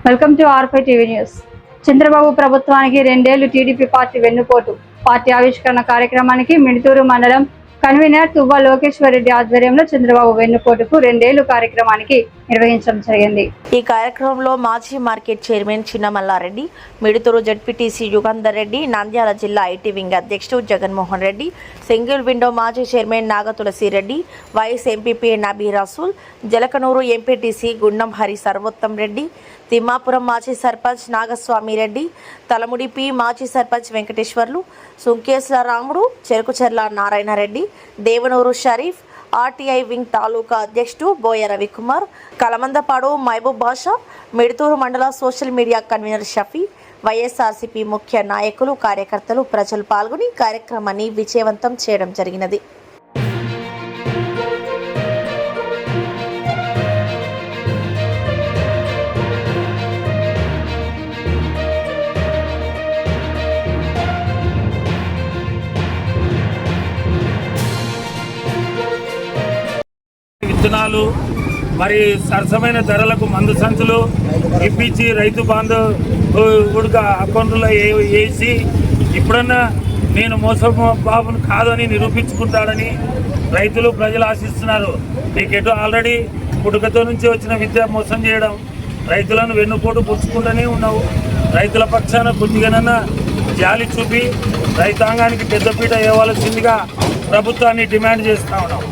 Welcome to ఆర్5 TV news. Chandrababu ప్రభుత్వానికి 2 ఏళ్లు టీడీపీ పార్టీ వెన్నుపోటు. పార్టీ ఆవిష్కరణ కార్యక్రమానికి మిణితూరు మండలం కన్వీనర్ తువ్వ లోకేశ్వర్ రెడ్డి ఆధ్వర్యంలో చంద్రబాబు వెన్నుపోటుకు 2 ఏళ్లు కార్యక్రమానికి నిర్వహించడం జరిగింది. ఈ కార్యక్రమంలో మాజీ market chairman Chinnamallareddy, Midthur ZPTC Yugandhar Reddy, Nandyal జిల్లా ఐటీ వింగ్ అధ్యక్షుడు జగన్మోహన్ రెడ్డి, సింగిల్ విండో మాజీ chairman Nagatulasireddy, YS MPP Nabi Rasool, Jalakanur MPTC Gundam Hari Sarvottam Reddy, Thimmapuram మాజీ సర్పంచ్ నాగస్వామి రెడ్డి, తలముడి పి మాజీ సర్పంచ్ వెంకటేశ్వర్లు, సుంకేశ్ల రాముడు, చెరుకుచెర్ల నారాయణరెడ్డి, దేవనూరు షరీఫ్, ఆర్టీఐ వింగ్ తాలూకా అధ్యక్షుడు బోయ రవికుమార్, కలమందపాడు మహబూబ్ బాషా, మిడుతూరు మండల social media convener Shafi, YSRCP ముఖ్య నాయకులు, కార్యకర్తలు, ప్రజలు పాల్గొని కార్యక్రమాన్ని విజయవంతం చేయడం జరిగినది. విత్తనాలు మరి సరసమైన ధరలకు మందు సంచులు ఇప్పించి రైతు బాంధవుడిగా అకౌంట్లో వేసి ఇప్పుడన్నా నేను బాబును కాదని నిరూపించుకుంటాడని రైతులు ప్రజలు ఆశిస్తున్నారు. నీకెటు ఆల్రెడీ పుట్టుకతో నుంచి వచ్చిన విద్య మోసం చేయడం, రైతులను వెన్నుపోటు పుచ్చుకుంటూనే ఉన్నావు. రైతుల పక్షాన కొద్దిగానన్నా జాలి చూపి రైతాంగానికి పెద్దపీట వేయవలసిందిగా ప్రభుత్వాన్ని డిమాండ్ చేస్తూ ఉన్నాం.